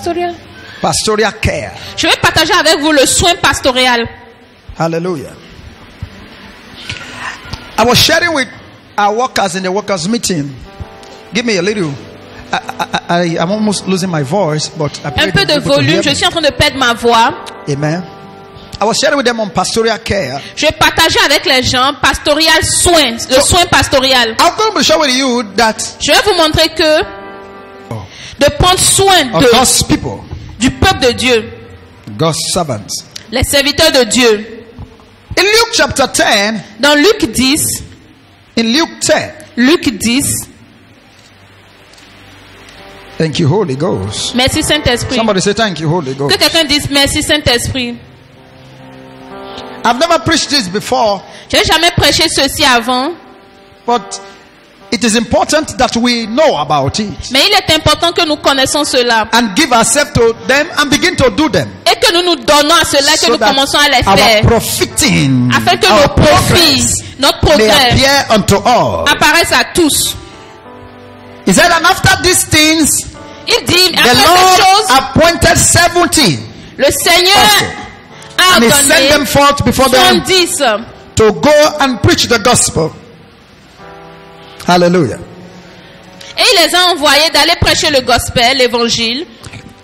pastoral. Pastoral care. Je vais partager avec vous le soin pastoral. Hallelujah. I was sharing with our workers in the workers meeting. Give me a little. I'm almost losing my voice, but I Un peu de volume, je suis en train de perdre ma voix. Amen. I was sharing with them on pastoral care. Je partageais avec les gens pastoral soin, le soin pastoral. I'm going to show with you that Je vais vous montrer que de prendre soin of God's people, du peuple de Dieu, God's servants. les serviteurs de Dieu. In Luke chapter 10, Dans Luc 10, Luc 10, thank you, Holy Ghost. merci Saint-Esprit. Somebody say thank you, Holy Ghost. Que quelqu'un dise merci Saint-Esprit. I've never preached this before, Je n'ai jamais prêché ceci avant, but it is important that we know about it mais il est important que nous connaissons cela and give ourselves to them and begin to do them. et que nous nous donnons à cela, que So nous that commençons à les our faire, profiting, afin que our nos profits, progress notre may progrès appear unto all. apparaissent à tous. He said, and after these things, Il dit, the après ces Lord choses, appointed 70, le Seigneur also, a and he sent them ordonné forth before them 70 to go and preach the gospel. Hallelujah. et il les a envoyés d'aller prêcher le gospel, l'évangile.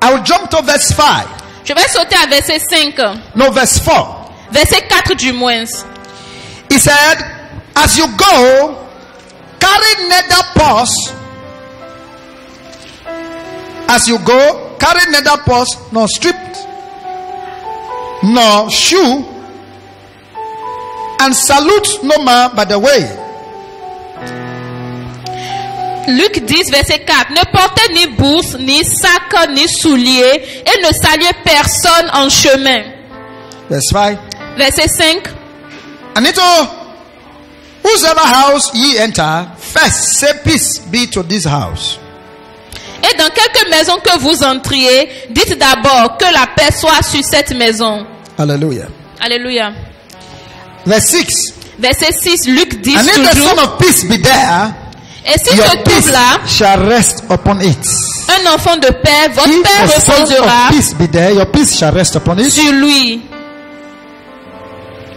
I will jump to verse 5. Je vais sauter à verset 5, No, verse 4. verset 4 du moins. He said, as you go, carry neither purse. As you go, carry neither purse, nor strip, nor shoe, and salute no man by the way. Luc 10, verset 4. Ne portez ni bourse, ni sac, ni souliers, et ne saluez personne en chemin. Verse 5. Verset 5. And into whosoever house ye enter, first say peace be to this house. Et dans quelque maison que vous entriez, dites d'abord que la paix soit sur cette maison. Hallelujah. Alléluia. Verse 6. Verset 6, Luc 10 And if the toujours. son of peace be there, Et si your se peace trouve là shall rest upon it. un enfant de paix, votre If paix the son reposera of peace be there, your peace shall rest upon it. sur lui.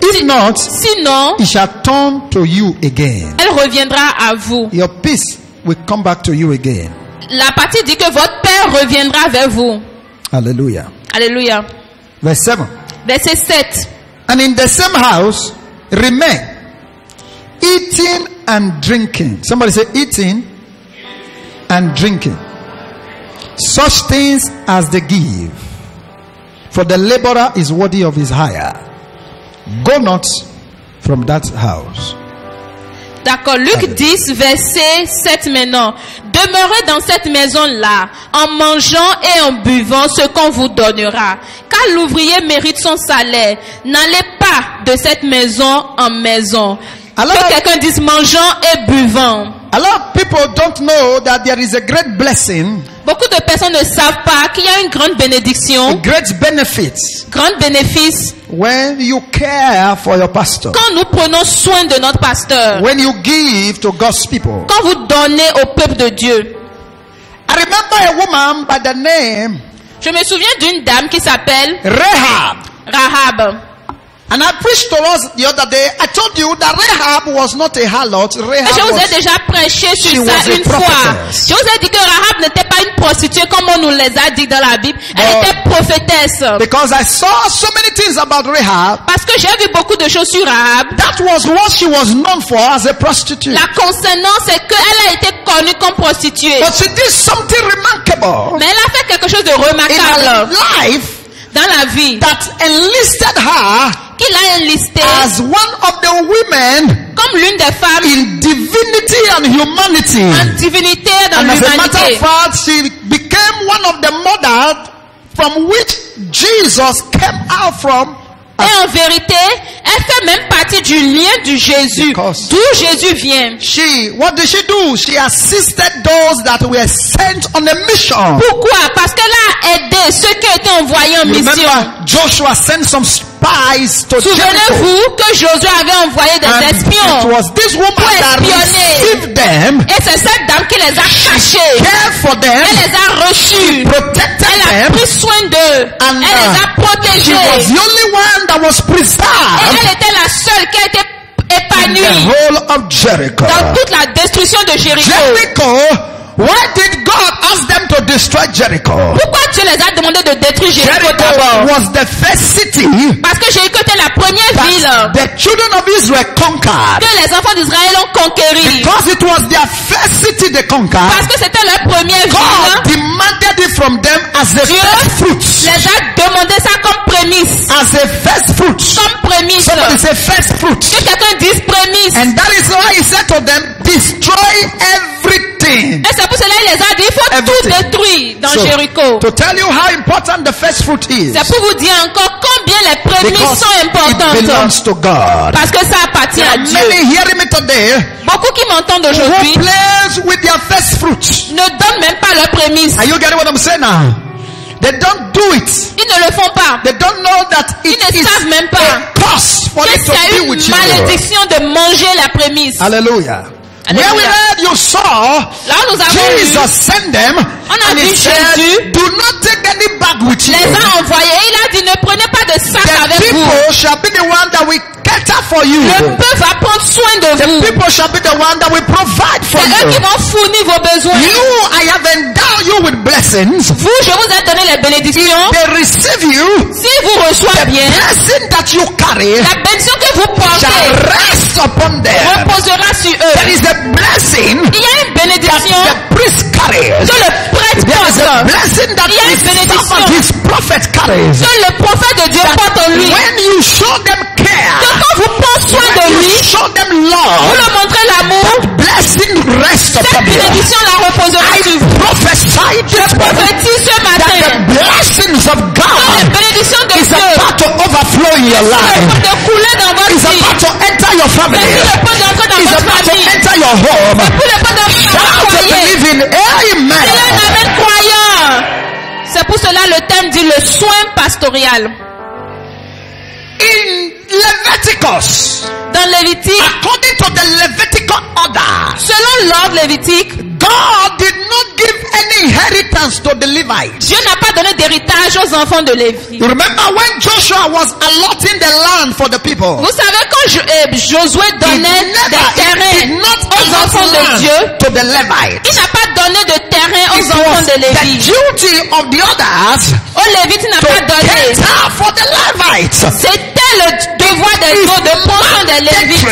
If not, Sinon, it shall turn to you again. elle reviendra à vous. Your peace will come back to you again. La partie dit que votre paix reviendra vers vous. Hallelujah. Alléluia. Verse 7. Verset 7. And in the same house remain, eating and drinking. Somebody say eating and drinking. Such things as they give. For the laborer is worthy of his hire. Go not from that house. D'accord. Luc 10, verset 7 maintenant. Demeurez dans cette maison-là, en mangeant et en buvant ce qu'on vous donnera. Car l'ouvrier mérite son salaire. N'allez pas de cette maison en maison. Que quelqu'un dise mangeant et buvant. A lot of people don't know that there is a great blessing, Beaucoup de personnes ne savent pas qu'il y a une grande a bénédiction, great benefit grand bénéfice when you care for your pastor. quand nous prenons soin de notre pasteur, When you give to God's people. quand vous donnez au peuple de Dieu. I remember a woman by the name Je me souviens d'une dame qui s'appelle Rahab. Rahab. And I preached to us the other day. I told you that Rahab was not a harlot. Je vous ai Rahab déjà prêché she sur ça was a une fois. prophetess. Je vous ai dit que Rahab n'était pas une prostituée comme on nous les a dit dans la Bible. Elle But- était prophétesse. because I saw so many things about Rahab. Parce que j'ai vu beaucoup de choses sur Rahab. That was what she was known for as a prostitute. La concernant, c'est qu'elle a été connue comme prostituée. But she did something remarkable Mais elle a fait quelque chose de in her remarquable life dans la vie. that enlisted her Qu'il a enlisté as one of the women comme l'une des femmes in divinity and humanity. en divinité dans And as a matter l'humanité. of fact, she became one of the mothers from which Jesus came out from. Et en vérité, elle fait même partie du lien du Jésus, Because- d'où Jésus vient. What did she do? She assisted those that were sent on a mission. Pourquoi? Parce qu'elle a aidé ceux qui ont été envoyés en mission. Remember, Joshua sent some spies to Jericho. Souvenez-vous que Josué avait envoyé des And espions. it was this woman Pour that espionner. received them, Et c'est cette dame qui les a cachés. cared for them, Elle les a reçus. protected Elle a them, pris And Elle les a she protégés. was the only one that was Et preserved elle était la seule qui a été in épanouie the whole of Jericho. dans toute la destruction de Jéricho. Jericho, why did God ask them to destroy Jericho? Pourquoi Dieu les a demandé de détruire Jéricho Jericho d'abord? was the first city Parce que Jéricho était la première ville that the children of Israel conquered. que les enfants d'Israël ont conquérie. Because it was their first city they conquered, Parce que c'était leur première God ville. demanded it from them as the Dieu first fruits. les a demandé ça comme prémisse. As a first fruits. Comme prémisse. Somebody say first fruits. Que quelqu'un dise prémisse. And that is why he said to them, destroy everything. Et c'est pour cela qu'il les a dit, il faut tout Everything. détruire dans So, Jéricho. to tell you how important the first fruit is, C'est pour vous dire encore combien les prémices because sont it importantes. belongs to God. Parce que ça appartient There à are Dieu. many hearing me today Beaucoup qui m'entendent who aujourd'hui plays with their first fruits. ne donnent même pas leurs prémices. Are you getting what I'm saying now? They don't do it. Ils ne le font pas. They don't know that it Ils ne is savent même pas a curse for que it to c'est be une with you. malédiction de manger la prémisse. Hallelujah. Alléluia. Where we read, you saw Là où nous avons vu, Jesus send them, on a and he vu said, Jésus do not take any bag with you. les a envoyés. Il a dit ne prenez pas de sac The avec vous. people shall be the one that will cater for you. Le peuple va prendre soin de The vous. people shall be the one that will provide for C'est eux qui you. vont fournir vos besoins. You, I have endowed you with blessings. Vous, je vous ai donné les bénédictions. They receive you. Si vous reçoivez The bien, blessing that you carry la bénédiction que vous shall portez rest upon them. reposera sur There eux. is a blessing Il y a une that bénédiction the priest carries. que le prêtre There is a porte, blessing that Il y a une his bénédiction. servant, his prophet carries. que le prophète de Dieu porte en lui. When you show them Que care, quand vous prenez soin de when you lui, show them vous love, leur montrez l'amour, blessing rests cette upon you. bénédiction la reposera I sur vous. prophesy Je this morning prophétise ce that the matin blessings of que God les bénédictions de is Dieu about to overflow in your life. de couler dans votre Is vie. about to enter your C'est family. sur le point d'entrer dans Is votre about to famille. enter your home. Pour le point d'entrer dans Shout votre to foyer. believe in. Il y a un Amen. amen croyant. C'est pour cela le thème dit le soin pastoral. In Leviticus, Dans Lévitique, according to the Levitical order, selon l'ordre lévitique, God did not give any inheritance to the Levites. Dieu n'a pas donné d'héritage aux enfants de Lévi. You remember when Joshua was allotting the land for the people? Vous savez quand Josué donnait des terrains aux enfants de Dieu, to the Levites. il n'a pas donné de terrain It aux enfants was de the Lévi. duty of the others Aux Lévites, il n'a to pas donné. cater for the Levites. C'était le devoir des autres de prendre soin des Lévites.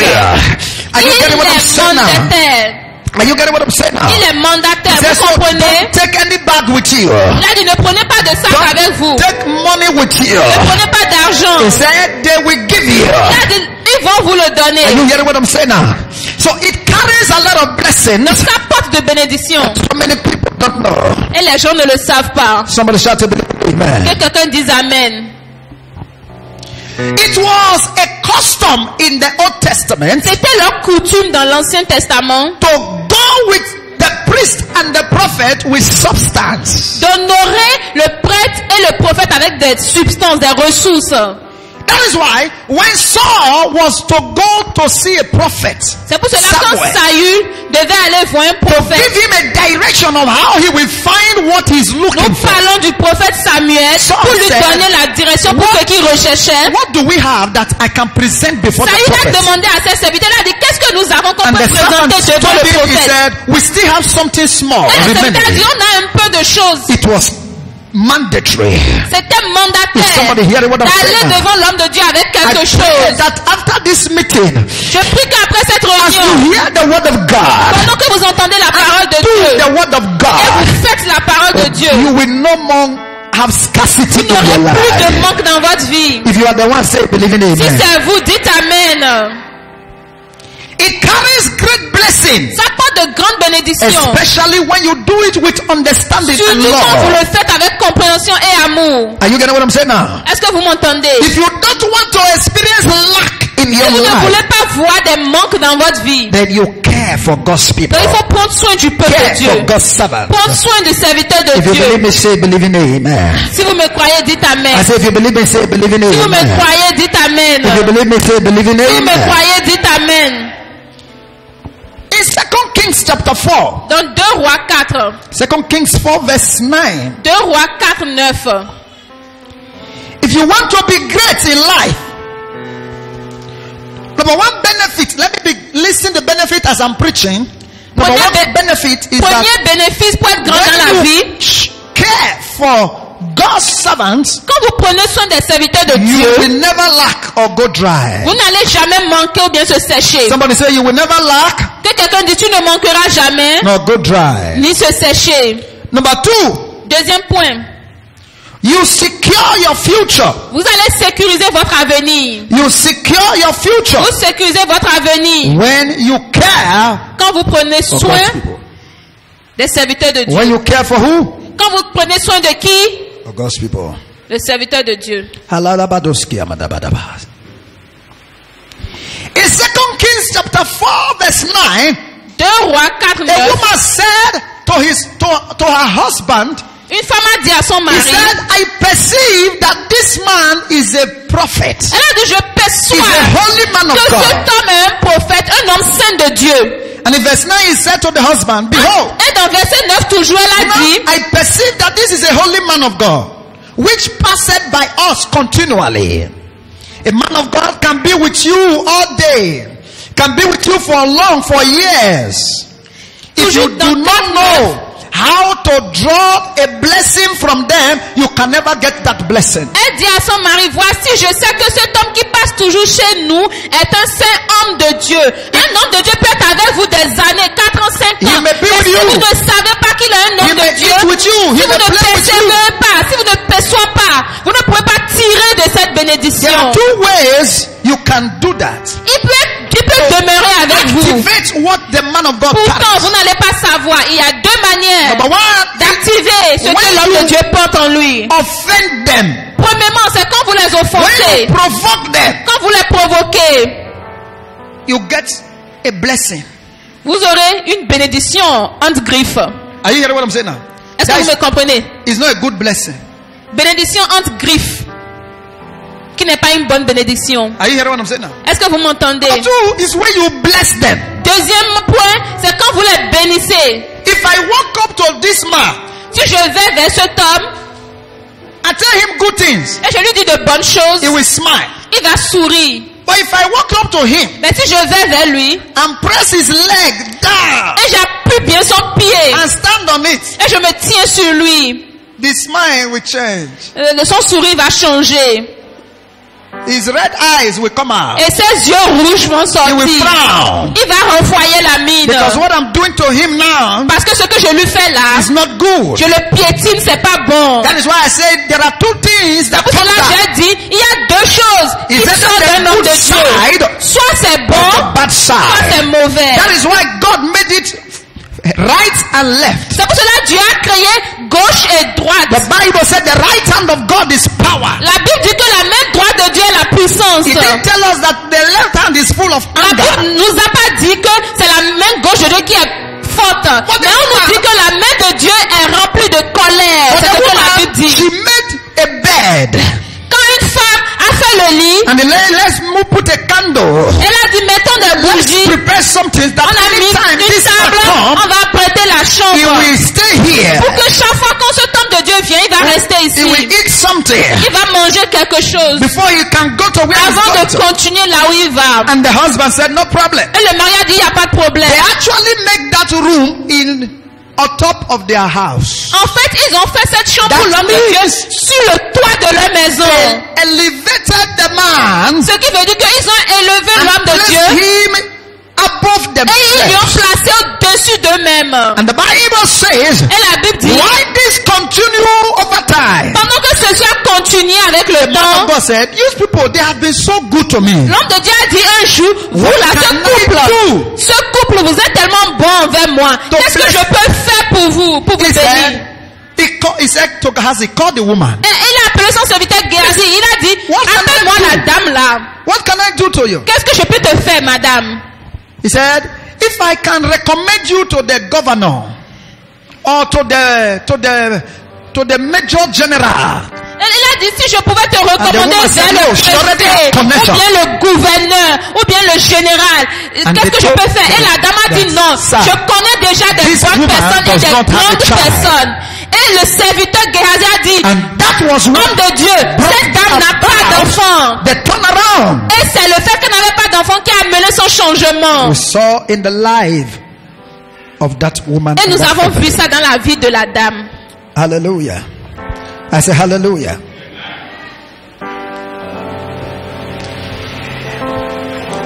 Are you Il getting what I'm est saying now? mandataire. Are you getting what I'm saying now? Il est mandataire. He said, Vous so comprenez? don't take any bag with you. Il a dit ne prenez pas de sac avec vous. Take money with you. Ne prenez pas d'argent. He said they will give you. Il a dit ils vont vous le Are donner. you hearing what I'm saying now? So it carries a lot of blessings. Donc ça porte de bénédiction. So many people don't know. Et les gens ne le savent pas. Somebody shout to believe. Amen. Que quelqu'un dise Amen. It was a custom in the Old Testament C'était leur coutume dans l'Ancien Testament to go with the priest and the prophet with substance. d'honorer le prêtre et le prophète avec des substances, des ressources. That is why when Saul was to go to see a prophet, C'est pour cela que quand Samuel, Saül devait aller voir un give prophète, him a direction of how he will find what he's looking nous for. parlons du prophète Samuel pour lui said, donner la direction pour ce qu'il recherchait. What do we have that I can present before the Saül a prophet? demandé à ses serviteurs, il a dit qu'est-ce que nous avons qu'on And peut the servant présenter devant told le him, he prophète. said, we still have something small Et le serviteur a dit remaining. on a un peu de choses. It was mandatory. C'était Is mandataire somebody hearing what I'm d'aller saying? devant l'homme de Dieu avec I quelque pray chose. that after this meeting, Je prie qu'après cette as you réunion, hear the word of God, pendant que vous entendez la parole de do Dieu the word of et God, vous faites la parole de Dieu, you will no more have scarcity vous in your n'aurez plus de life. manque dans votre vie. If you are the one, say, believe in Si amen. c'est vous, dites Amen. It carries great blessing, Ça porte de grandes bénédictions. especially when you do it with understanding and Surtout quand vous love. le faites avec compréhension et amour. Are you getting what I'm saying now? Est-ce que vous m'entendez? If you don't want to experience lack in Si your vous ne life, voulez pas voir des manques dans votre vie, then you care for God's people. donc il faut prendre soin du peuple Care de Dieu. for God's servants. Prendre soin du serviteur de If you Dieu. believe me, say, believe in amen. Si vous me croyez, dites Amen. I say, if you believe me, say, believe in Si vous me amen. croyez, dites Amen. If you believe me, say, believe in Si vous me amen. croyez, dites Amen. In 2 Kings chapter 4, Dans 2 Rois 4, 2 Kings 4 verse 9, 2 Rois 4, 9, If you want to be great in life, number one benefit, listen the benefit as I'm preaching. Number one benefit is Premier bénéfice pour être grand dans la vie. Care for God's servants. Quand vous prenez soin des serviteurs de You Dieu, will never lack or go dry. vous n'allez jamais manquer ou bien se sécher. Somebody say you will never lack Que quelqu'un dise tu ne manqueras jamais nor go dry. ni se sécher. Number two, Deuxième point, you secure your future. vous allez sécuriser votre avenir. You secure your future Vous sécurisez votre avenir when you care quand vous prenez for soin God's people. des serviteurs de Dieu. When you care for who? Quand vous prenez soin de qui? For God's people. Le serviteur de Dieu. In 2 Kings chapter 4 verse 9, 2 Rois 4, a 9. woman said to her husband, Une femme a dit à son he mari, said, I perceive that this man is a prophet. elle a dit, je He's perçois a holy man que of God. cet homme est un prophète, un homme saint de Dieu. And in verse 9 he said to the husband, behold, Et dans verset 9 toujours, elle a dit, I perceive that this is a holy man of God, which passeth by us continually. A man of God can be with you all day, can be with you for years. If you do not know how to draw a blessing from them, you can never get that blessing. elle dit à son mari, voici, je sais que cet homme qui passe toujours chez nous est un saint homme de Dieu. Un homme de Dieu peut être avec vous des années, 4 ans, 5 ans. He may be Mais with si you. vous ne savez pas qu'il est un He homme may de Dieu, eat with you. si He vous may ne play with you. persévérez pas, si vous ne perçoivez pas, vous ne pouvez pas tirer de cette There are bénédiction. two ways you can do that. Il peut demeurer avec vous. Activate what the man of God Pourtant, carries. vous n'allez pas savoir. Il y a deux manières Number one, d'activer ce que when l'homme you de Dieu porte en lui. offend them. Premièrement, c'est quand vous les When offensez, you provoke them, quand vous les provoquez, you get a blessing. vous aurez une bénédiction entre griffes. Are you hearing what I'm saying now? Est-ce que That vous me comprenez? is not a good blessing. Bénédiction entre griffes, qui n'est pas une bonne bénédiction. Are you hearing what I'm saying now? Est-ce que vous m'entendez? Number two is when you bless them. Deuxième point, c'est quand vous les bénissez. If I walk up to this man Si je vais vers cet homme and tell him good things, et je lui dis de bonnes choses, he will smile. il va sourire. But if I walk up to him Mais si je vais vers lui and press his leg down et j'appuie bien son pied and stand on it, et je me tiens sur lui, the smile will change. son sourire va changer His red eyes will come out. et ses yeux rouges vont He will sortir. frown. Il va renvoyer la mine Because what I'm doing to him now parce que ce que je lui fais là, is not good. je le piétine, c'est pas bon. That is why I said there are two things that Pour come cela, back. j'ai dit, il y a deux choses Is qui that sortent the d'un homme good de Dieu. side Soit c'est or bon, the bad soit c'est side? mauvais. That is why God made it right and left. C'est pour cela que Dieu a créé gauche et droite. The Bible said the right hand of God is power. La Bible dit que la main droite de Dieu est la puissance. It didn't tell us that the left hand is full of La anger. Bible nous a pas dit que c'est la main gauche de Dieu qui est forte. Mais on nous dit que la main de Dieu est remplie de colère. But C'est the ce que la woman, Bible dit. she made a bed. Quand une femme a fait le lit, And let's put a candle. elle a dit mettons des Let's bougies. prepare something that On a mis anytime une this man table, come, on va prêter la he chambre. will stay here. Pour que chaque fois quand cet homme de Dieu vient, il va rester He will ici. eat something Il va manger quelque chose before he can go to where he's avant going de to. continuer là où il va. And the husband said, no problem. Et le mari a dit, il n'y a pas de problème. They actually make that room on top of their house. En fait, ils ont fait cette chambre That pour l'homme de Dieu means- sur le toit de leur maison. They elevated the man Ce qui veut dire qu'ils ont élevé and l'homme de placed Dieu him above et ils lui ont themselves. placé au-dessus d'eux-mêmes. And the Bible says, Et la Bible dit, why this continue over time? pendant que ceci a continué avec le The man of temps, God said, these people, they have been so good to me. l'homme de Dieu a dit un jour, vous What là, can I ce couple, vous êtes tellement bon envers moi. To Qu'est-ce que bless- je peux faire pour vous He bénir? said, he said to Gehazi, call the woman. Et il a appelé son serviteur Géasi. Il a dit, What can I appelle-moi do? la dame là. What can I do to you? Qu'est-ce que je peux te faire, madame? He said, if I can recommend you to the governor or to the major general, Il a dit, si je pouvais te recommander woman vers said, le no, she already préfet, has ou connection. bien le gouverneur, ou bien le général, And qu'est-ce they que je told peux faire? Et la dame a dit that, non, sir, je connais déjà des this bonnes woman personnes et does des not have a grandes child. personnes. Et le serviteur Géasi a dit, and that was homme what de Dieu, cette dame n'a transformed. Et c'est le fait qu'elle n'avait pas d'enfant qui a amené son changement. We saw in the life of that woman. Et nous and that avons family. vu ça dans la vie de la dame. Hallelujah. I say hallelujah.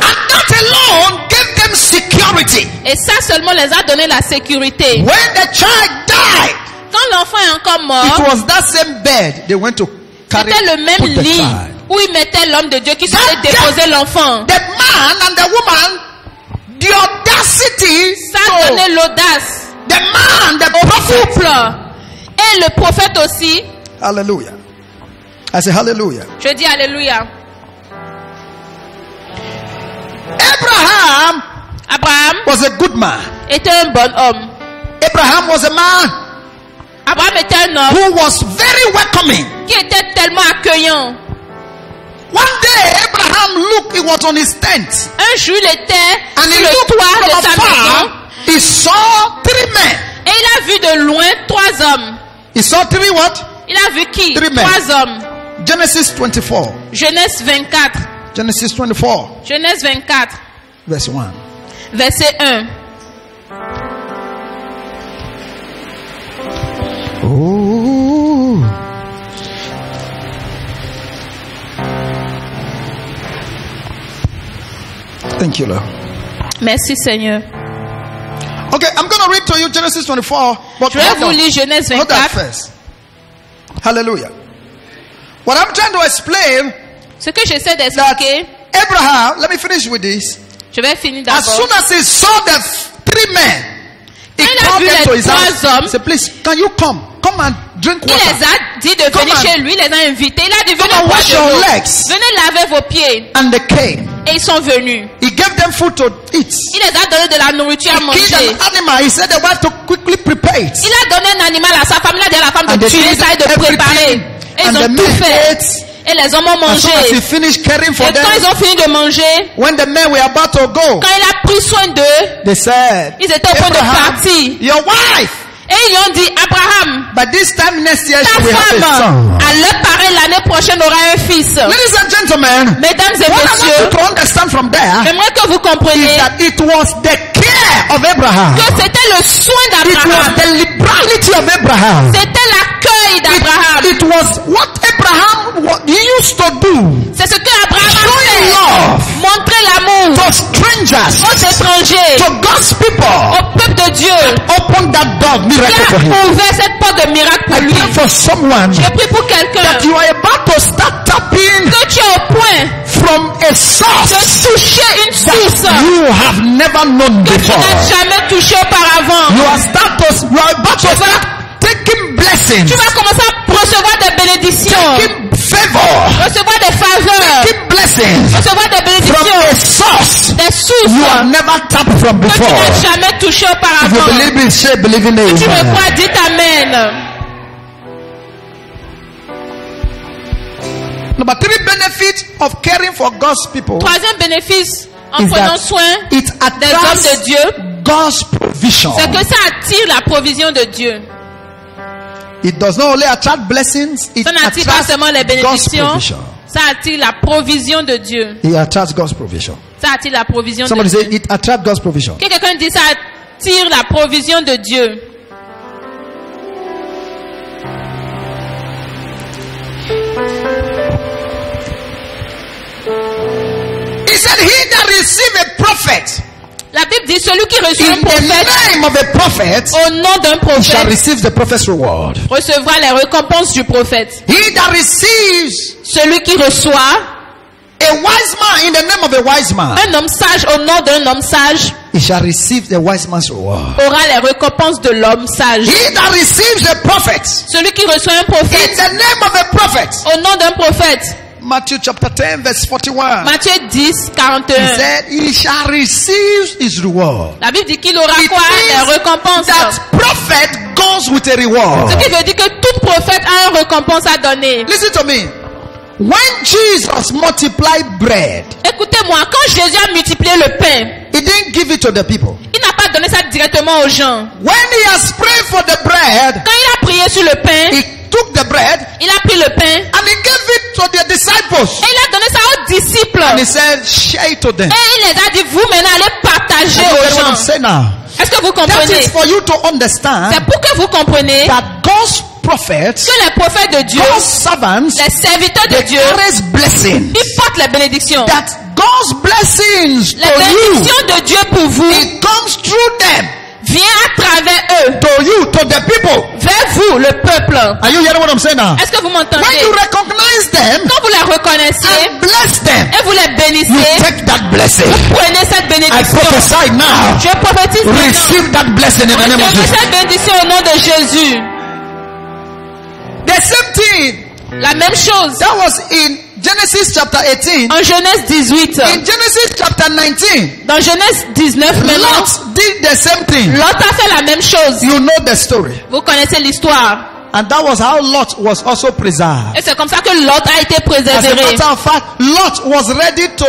And that alone gave them security. Et ça seulement les a donné la sécurité. When the child died, Quand l'enfant est encore it mort, was that same bed they went to carry c'était le même put the lit child. où il mettait l'homme de Dieu qui That- sortait déposer l'enfant. The man and the woman, the audacity, Ça a donné l'audace the man, the au prophet. couple. Et le prophète aussi. Hallelujah. I say hallelujah. Je dis alléluia. Abraham Abraham was a good man. était un bon homme. Abraham was a man Abraham était un homme who was very welcoming. qui était tellement accueillant. One day, Abraham looked, he was on his tent. Un jour, il était And sur he le looked toit de from sa maison afar. He saw 3 men. et il a vu de loin 3 hommes. He saw 3 what? Il a vu qui? 3 men. 3 hommes. Genesis 24. Genèse 24. Genesis 24, Genèse 24, verse 1. verset 1. Oh. Thank you, Lord. Merci Seigneur. Okay, I'm going to read to you Genesis 24. But Je vais hold vous on. lire Genèse Hold that 24. first. Hallelujah. What I'm trying to explain Ce que j'essaie that d'expliquer, Abraham, let me finish with this. je vais finir As soon d'abord. as he saw the 3 men, he Il a called vu them to les his 3 house. hommes. He said, please, can you come? Come and drink Il les water. a dit de Come venir on. chez lui, il les a invités. Il a dit Come venez and boire wash de your l'eau. legs. Venez laver vos pieds. And they came. Et ils sont venus. He gave them food to eat. Il les a donné de la nourriture à He killed manger. an animal. He said the wife to quickly prepare it. Il a donné un animal à sa femme. Il a dit à la femme And de they tuer did ça et de everything. préparer. Et And ils the ont tout men fait. ate. Et les hommes ont As soon as he mangé. finished caring for Et quand them, ils ont fini de manger, when the men were about to go, quand il a pris soin d'eux, they said, ils étaient au point de Abraham, partir. your wife, Et ils lui ont dit, Abraham, by this time next year ta she will have a femme, son. à l'heure pareille, l'année prochaine aura un fils. Ladies and gentlemen, Mesdames et what I want you messieurs, to understand from there j'aimerais que vous is compreniez that it was the care of Abraham. que c'était le soin It was d'Abraham. the liberality of Abraham. C'était l'accueil d'Abraham. It was what Abraham used to do C'est ce que Abraham a Showing fait. love Montrer l'amour to strangers, aux étrangers, to God's people. au peuple de Dieu, Open that door, qui miracle for him. a ouvert cette porte de miracle pour I lui. pray for someone Je prie pour quelqu'un that you are about to start tapping que tu es au point from a source de toucher une source that you have never known que tu before. n'as jamais touché auparavant. You are about to start taking blessings, Tu vas commencer à recevoir des bénédictions, taking favor, recevoir des faveurs, taking blessings recevoir des from bénédictions, a source des you sources have never tapped from que tu before. n'as jamais touché If you auparavant. believe it, say believe in it. Tu me crois, dis Amen. Number 3 benefit of caring for God's people Troisième bénéfice en is prenant that soin it des hommes attracts de Dieu, God's provision. c'est que ça attire la provision de Dieu. It does not only attract blessings, it Ça n'attire pas attracts seulement les God's bénédictions, provision. ça attire la provision de Dieu. It attracts God's provision. Ça attire la provision de Somebody Dieu. say it attracts God's provision. Que quelqu'un dit ça attire la provision de Dieu. He said, "He that receive a prophet La Bible dit celui qui reçoit un in the prophète name of a prophet au nom d'un shall prophète receive the prophet's reward. recevra les récompenses du prophète. He that receives Celui qui reçoit a wise man in the name of a wise man, un homme sage au nom d'un homme sage he shall receive the wise man's reward. aura les récompenses de l'homme sage. He that receives a prophet Celui qui reçoit un in prophète the name of a prophet, au nom d'un prophète. Matthew chapter 10 verse 41. Matthieu 10, He 41. said, he shall receive his reward. La Bible dit qu'il aura It quoi? Les means récompenses. that prophet goes with a reward. Ce qui veut dire que tout prophète a une récompense à donner. Listen to me. When Jesus multiplied bread, Écoutez-moi, quand Jésus a multiplié le pain, he didn't give it to the people. il n'a pas donné ça directement aux gens. When he has prayed for the bread, Quand il a prié sur le pain, he took the bread il a pris le pain and he gave it to the disciples. et il a donné ça aux disciples. he said, share it to them. Et il les a dit, vous maintenant allez partager You aux get what I'm gens. saying now? Est-ce que vous That comprenez? is for you to understand C'est pour que vous compreniez that God's prophets, que les prophètes de Dieu, God's servants, les serviteurs de they Dieu, carry blessings. ils portent les bénédictions. That God's blessings Les to you, bénédictions de Dieu pour vous it comes through them vient à travers eux, to you, to the people. vers vous, le peuple. Are you hearing what I'm saying now? Est-ce que vous m'entendez? When you recognize them Quand vous les reconnaissez and bless them, et vous les you bénissez, take that blessing. prenez cette I bénédiction. prophesy now. Je prophétise maintenant. Receive that blessing in the name of Recevez Jesus. cette bénédiction au nom de Jésus. The same thing La même chose that was in Genesis chapter 18. en Genèse 18. In Genesis chapter 19, Dans Genèse 19 maintenant, Lot did the same thing. Lot a fait la même chose. You know the story. Vous connaissez l'histoire. And that was how Lot was also preserved. Et c'est comme ça que Lot a été As a préservé. matter of fact, Lot was ready to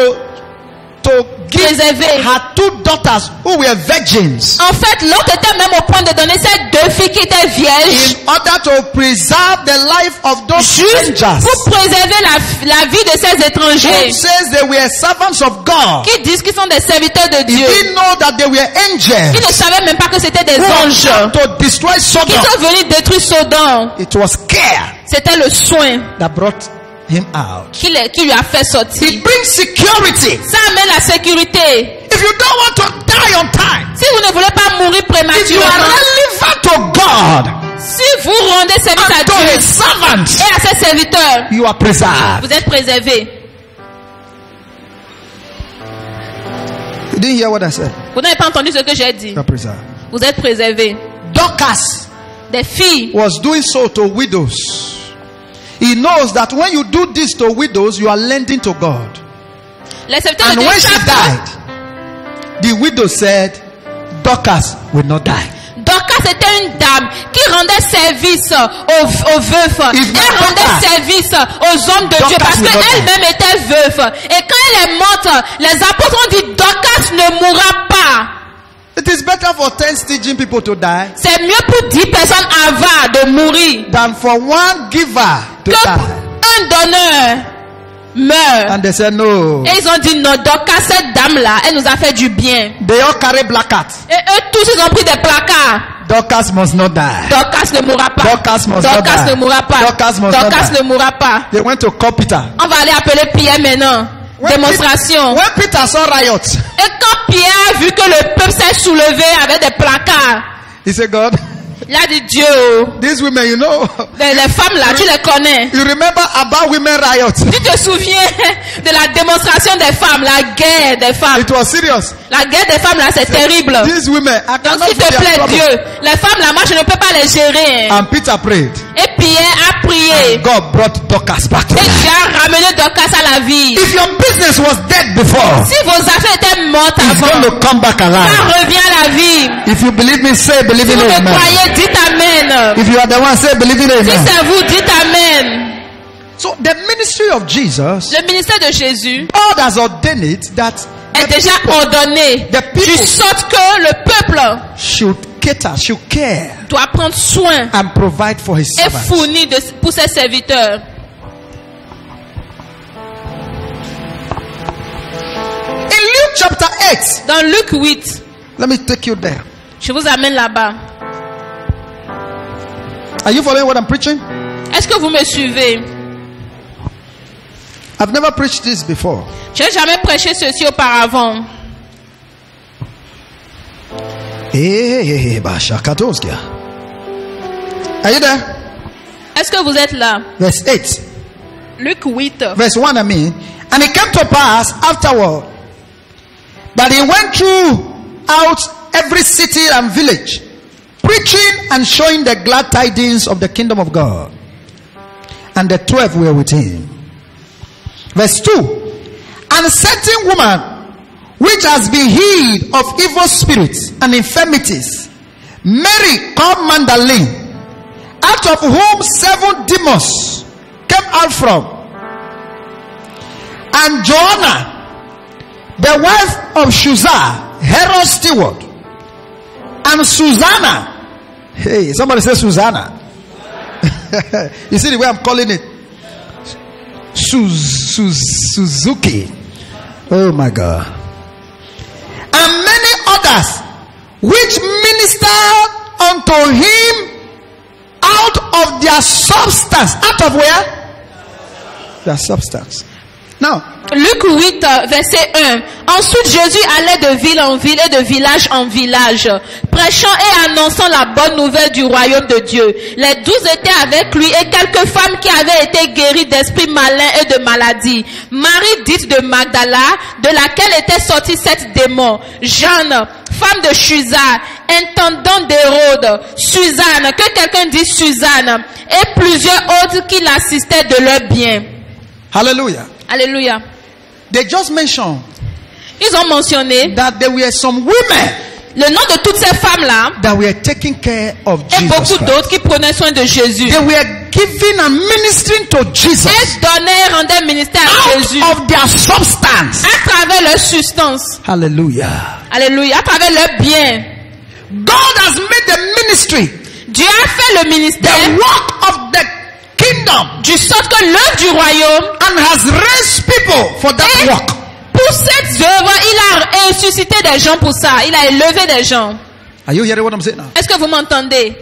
give Préservé. her two daughters who were virgins En fait, Lot était même au point de donner ces deux filles qui étaient vierges in order to preserve the life of those juste strangers pour préserver la vie de ces who étrangers says they were servants of God. qui disent qu'ils sont des serviteurs de He Dieu. didn't know that they were Ils angels ne savaient même pas que c'était des who had anges come to destroy qui Sodom. sont venus détruire Sodome. It was care C'était le soin that brought him out. qui lui a fait sortir. It brings security. Ça amène la sécurité. If you don't want to die on time, Si vous ne voulez pas mourir if you are prématurément, relevant to God si vous rendez service à and to Dieu his servants, et à ses serviteurs, you are preserved. vous êtes préservés. You didn't hear what I said? Vous n'avez pas entendu ce que j'ai dit. You are preserved. Vous êtes préservés. Dorcas Des filles. was doing so to widows. He knows that when you do this to widows, you are lending to God. Les serviteurs And de Dieu when she savent que died, the widow said, Dorcas will not die. Dorcas était une dame qui rendait service aux veufs. If my Elle rendait daughter- service aux hommes de Dorcas Dieu parce will not die. qu'elle-même était veuve. Et quand elle est morte, les apôtres ont dit Dorcas ne mourra pas. It is better for 10 stingy people to die C'est mieux pour 10 personnes avares de mourir than for one giver to que die. un donneur meurt. And they said, no. Et ils ont dit non, Dorcas, cette dame-là, elle nous a fait du bien. They all carry placards. Et eux tous, ils ont pris des placards. Dorcas must not die. Dorcas ne mourra pas. Dorcas must not Dorcas die. ne mourra pas. Dorcas must not Dorcas die. ne mourra pas. They went to call Peter. On va aller appeler Pierre maintenant. Démonstration. When Peter saw riot, Et quand Pierre a vu que le peuple s'est soulevé avec des placards, he said, God, il a dit Dieu, these women, you know, les femmes là, tu les connais. you remember about women riot. Tu te souviens de la démonstration des femmes, la guerre des femmes. It was serious. La guerre des femmes là, c'est terrible. These women, I Donc cannot s'il te see their plaît trouble. Dieu, les femmes là, moi je ne peux pas les gérer. And Peter prayed. Et Pierre a prié. God brought Dorcas back to Et life. Dieu a ramené Dorcas à la vie. If your business was dead before, Si vos affaires étaient mortes it's going avant, to come back ça alive. revient à la vie. If you believe me, say believe Si in vous me amen. croyez, dites Amen. If you are the one, say believe in Si amen. c'est vous, dites Amen. So the ministry of Jesus, Le ministère de Jésus God has ordained it that est déjà ordonné the people de sorte que le peuple should cater, should care doit prendre soin and provide for his et servants. fournir pour ses serviteurs. In Luke chapter 8, Dans Luc 8, let me take you there. je vous amène là-bas. Are you following what I'm preaching? Est-ce que vous me suivez? I've never preached this before. Je n'ai jamais prêché ceci auparavant. Hey, Bashakatoskia. Are you there? Est-ce que vous êtes là? Verse 8. Luc 8. Verse 1, I mean. And it came to pass afterward that he went throughout every city and village, preaching and showing the glad tidings of the kingdom of God. And the 12 were with him. Verse 2. And a certain woman which has been healed of evil spirits and infirmities, Mary called Magdalene, out of whom 7 demons came out from, and Joanna, the wife of Shuzah, Herod's steward, and Susanna. Hey, somebody say Susanna. You see the way I'm calling it? Suzuki. Oh my God. And many others which minister unto him out of their substance. Out of where? Their substance. Now, Luc 8, verset 1. Ensuite, Jésus allait de ville en ville et de village en village, prêchant et annonçant la bonne nouvelle du royaume de Dieu. Les 12 étaient avec lui et quelques femmes qui avaient été guéries d'esprits malins et de maladies. Marie dite de Magdala, de laquelle étaient sortis 7 démons. Jeanne, femme de Chuza, intendant d'Hérode, Suzanne, que quelqu'un dise Suzanne, et plusieurs autres qui l'assistaient de leur bien. hallelujah. Alléluia. They just mentioned Ils ont mentionné that there were some women le nom de toutes ces femmes-là that were taking care of et Jesus beaucoup Christ. d'autres qui prenaient soin de Jésus. They were giving and ministering to Jesus Et donnaient et rendaient ministère à out Jésus of their substance. à travers leur substance. Hallelujah. Alléluia. À travers leur bien. God has made the ministry, Dieu a fait le ministère the work of the kingdom, du sorte que l'œuvre du royaume, and has raised people for that et work. pour cette œuvre, il a ressuscité des gens pour ça. Il a élevé des gens. Are you hearing what I'm saying now? Est-ce que vous m'entendez?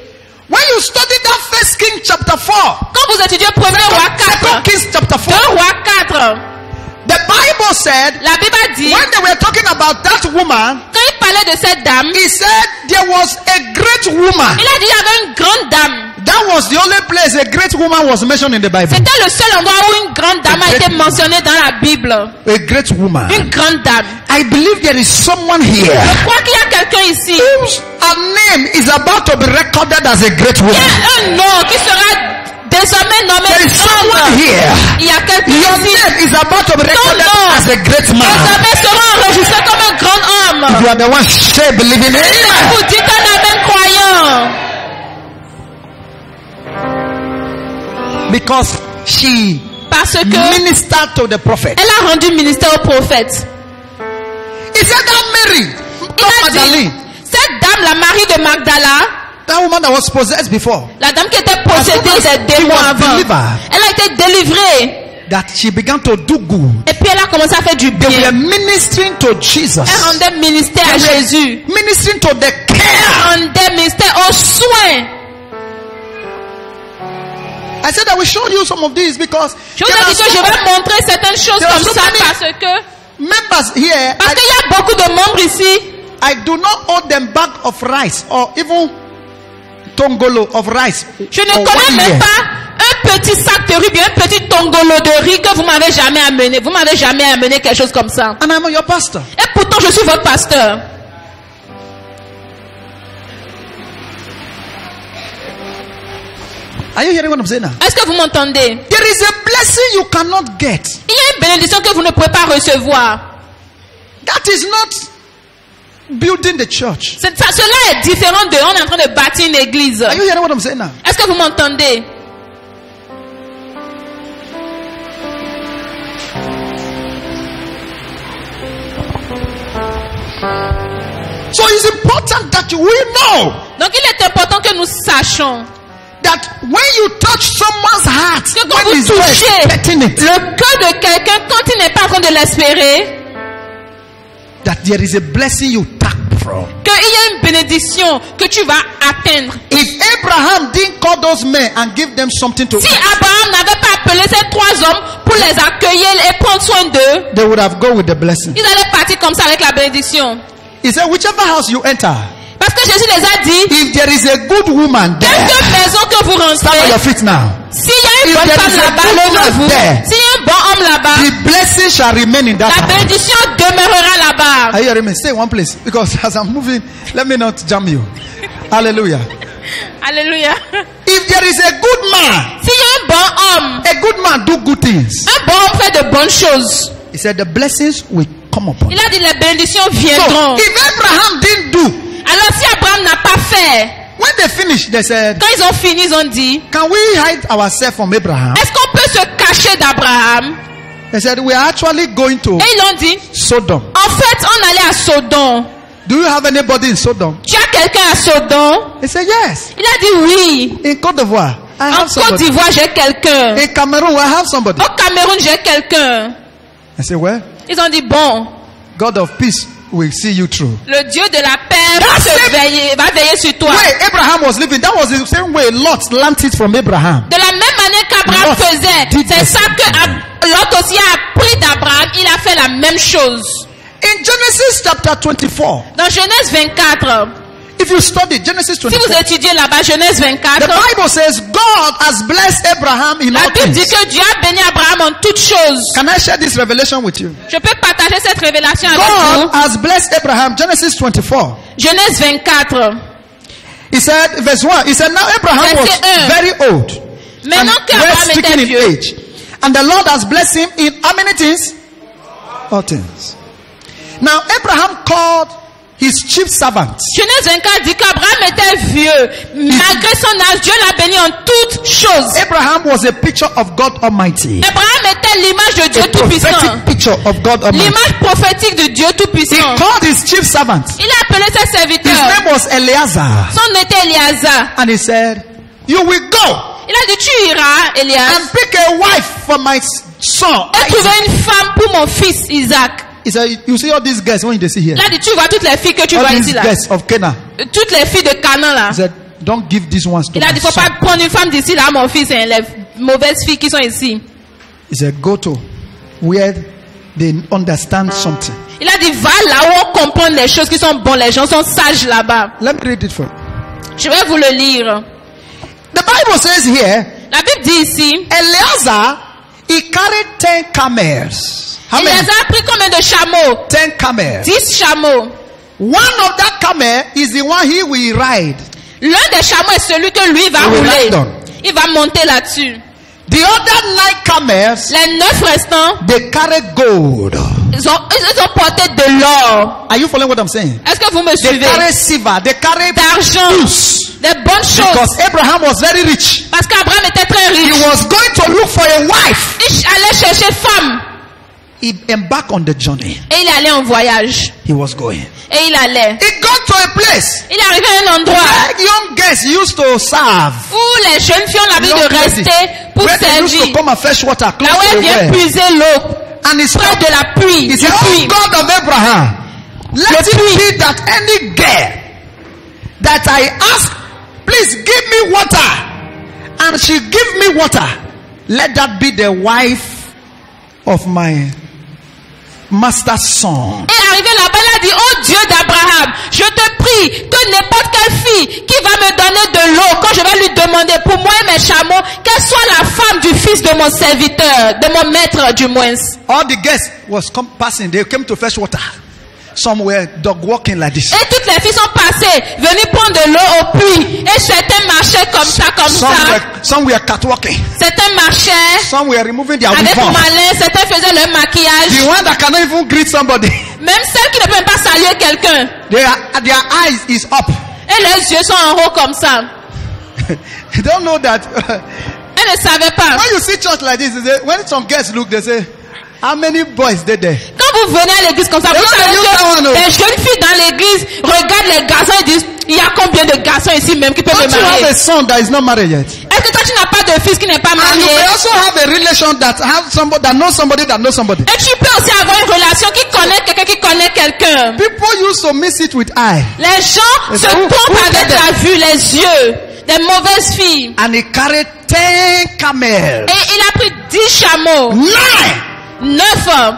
When you study that First King chapter 4, Quand vous étudiez 1er roi 4, Second Kings chapter 2 4, roi 4, the Bible said, la Bible a dit, when they were talking about that woman, quand il parlait de cette dame, he said there was a great woman. il a dit il y avait une grande dame. That was the only place a great woman was mentioned in the Bible. C'était le seul endroit où une grande dame a été mentionnée dans la Bible. A great woman. Une grande dame. I believe there is someone here Je crois qu'il y a quelqu'un ici. whose name is about to be recorded as a great Il y woman. a un nom qui sera désormais nommé There is someone grande. here. Il y a quelqu'un Your ici. name is about to be recorded nom. as a great man. Désormais sera enregistré comme un grand homme. If you are the one say believing it. Vous dites un amen croyant. Because she Parce que ministered to the prophet. elle a rendu ministère au prophète. He said that Mary, Il a dit, Magdalene, cette dame, la Marie de Magdala, that woman that was possessed before, la dame qui était possédée des démons was avant, delivered. elle a été délivrée. that she began to do good. Et puis elle a commencé à faire du They were bien. ministering to Jesus. Elle rendait ministère à They were Jésus. ministering to the Elle care. rendait ministère aux soins. I said I will show you some of these because Je vous there ai are dit que je some vais montrer certaines choses there are comme so ça many- parce que members here. qu'il y a beaucoup de membres ici. I do not owe them bag of rice or even tongolo of rice. Je ne for connais 1 même year. pas un petit sac de riz, bien un petit tongolo de riz que vous m'avez jamais amené. Vous m'avez jamais amené quelque chose comme ça. And I'm your pastor. Et pourtant je suis votre pasteur. Are you hearing what I'm saying now? Est-ce que vous m'entendez? There is a blessing you cannot get. Il y a une bénédiction que vous ne pouvez pas recevoir. That is not building the church. Cela est différent de on est en train de bâtir une église. Are you hearing what I'm saying now? Est-ce que vous m'entendez? So it's important that we know Donc il est important que nous sachions that when you touch someone's heart, que quand when vous he's not touchez expecting it, le cœur de quelqu'un quand il n'est pas en train de l'espérer, that there is a blessing you tap from. qu'il y a une bénédiction que tu vas atteindre. If Abraham didn't call those men and give them something to Si eat, Abraham n'avait pas appelé ces 3 hommes pour les accueillir et prendre soin d'eux, they would have gone with the blessing. ils allaient partir comme ça avec la bénédiction. He said, whichever house you enter, Parce que Jésus les a dit, if there is a good woman there, quelque maison que vous stand on rentrez, your feet now. s'il y a une If bonne there femme is a là-bas, good levez-vous. man there, S'il y a un bon homme là-bas, The blessing shall remain in that la house. bénédiction demeurera là-bas. Are you hearing me? Stay in one place because as I'm moving, let me not jam you. Hallelujah. Alléluia. If there is a good man, S'il y a un bon homme, a good man do good things. un bon homme fait de bonnes choses. He said the blessings will come upon. Il a dit les bénédictions So viendront. if Abraham didn't do, Alors si Abraham n'a pas fait, when they finished, they said, quand ils ont fini, ils ont dit, can we hide ourselves from Abraham? est-ce qu'on peut se cacher d'Abraham? They said, we are actually going to Et ils ont dit, Sodom. en fait, on allait à Sodome. Do you have anybody in Sodom? Tu as quelqu'un à Sodome? They said, yes. Il a dit oui. In Côte d'Ivoire, I En have Côte somebody. d'Ivoire, j'ai quelqu'un. In Cameroon, I have somebody. Au Cameroun, j'ai quelqu'un. I said, well, Ils ont dit, bon, God of peace will see you through. le Dieu de la paix va veiller sur toi. Way Abraham was living, that was the same way Lot learned it from Abraham. De la même manière qu'Abraham Lot faisait, did c'est the ça same que Lot aussi a appris d'Abraham. Il a fait la même chose. In Genesis chapter 24, Dans Genèse 24, if you study Genesis si vous 24, étudiez là-bas, Genèse the 24, Bible says God has blessed Abraham in la all Bible dit things. que Dieu a béni Abraham en toutes choses. Can I share this revelation with you? Je peux partager cette révélation avec God vous. has blessed Abraham. Genesis 24. Genèse 24. He said, verse 1, he said, now Abraham was Verset 1. very old and Maintenant qu'Abraham well stricken était in vieux, age. And the Lord has blessed him in how many things? All things. Now Abraham called his chief servant. Genèse 24 dit qu'Abraham était vieux. Malgré son âge, Dieu l'a béni en toutes choses. Abraham was a picture of God Almighty. Abraham était l'image de Dieu A Tout-Puissant. prophetic picture of God Almighty. L'image prophétique de Dieu He Tout-Puissant. called his chief servant. Il a appelé ses His serviteurs. name was Eleazar. Son nom était Eliasa. And he said, you will go Il a dit, tu iras, Elias, and pick a wife for my son. et trouver une femme pour mon fils Isaac. He said, you see all these guys when you see here? Il a dit, tu vois toutes les filles que tu All vois these ici là. guys of Canaan. Toutes les filles de Canaan là. He said, don't give these ones to Il a my dit, faut son. pas prendre une femme d'ici là, mon fils, et les mauvaises filles qui sont ici. He said, go to where they understand something. Il a dit, va là où on comprend les choses qui sont bonnes, les gens sont sages là-bas. Let me read it for you. Je vais vous le lire. The Bible says here, La Bible dit ici, Eleazar, he carried 10 camels. How many? Eliasa a pris combien de chameaux? 10 camels. 10 chameaux. One of that camel is the one he will ride. L'un des chameaux est celui que lui va He will rouler. ride on. Il va monter là-dessus. The other 9 camels, Les 9 restants, they carry gold. ils ont porté de l'or. Are you following what I'm saying? Est-ce que vous me They suivez? carry silver. They carry D'argent, goods. des bonnes choses. Because Abraham was very rich. Parce qu'Abraham était très He riche. was going to look for a wife. Il allait chercher femme. He embarked on the journey. Et il allait en voyage. He was going. Et il allait. He got to a place Il est arrivé à un endroit where young girls used to serve. où les jeunes filles ont l'habitude Young de ladies, rester pour where they used to servir. come and fetch water close Là où to elle the vient well. puiser l'eau. And he Près stopped. de la pluie. He Du said, oh puits. God of Abraham, let it be that any girl that I ask, please give me water, and she give me water, let that be the wife of my master's son. Et arrivé là-bas, il a dit, oh Dieu d'Abraham, je te prie que n'importe quelle fille qui va me donner de l'eau, quand je vais lui demander pour moi et mes chameaux, qu'elle soit la femme du fils de mon serviteur, de mon maître du moins. All the guests was passing, they came to fetch water. Some were dog walking like this. Et toutes les filles sont passées, venues prendre de l'eau au puits. Et certains marchaient comme ça, comme ça. Some were catwalking. Certains marchaient Some were removing their avec uniform. malin, certains faisaient leur maquillage. The one that cannot even greet somebody, Même celles qui ne peuvent pas saluer quelqu'un. their eyes is up. Et leurs yeux sont en haut comme ça. You don't know that. Elles ne savaient pas. When you see church like this, when some guests look, they say, how many boys they there? Quand vous venez à l'église comme ça, vous savez que les jeunes filles dans l'église regardent les garçons et disent, il y a combien de garçons ici même qui peuvent me Don't you have marier? a son that is not married yet? Est-ce que toi tu n'as pas de fils qui n'est pas And you marié? may also have a relation that have somebody that knows somebody that knows somebody. Et tu peux aussi avoir une relation qui connaît quelqu'un qui connaît quelqu'un. People used to mix it with eye. Les gens Et se ça, où trompent est-ce avec que- la vue, les yeux. Des mauvaises filles. And he carried 10 camels. Et il a pris 10 chameaux. 9. 9.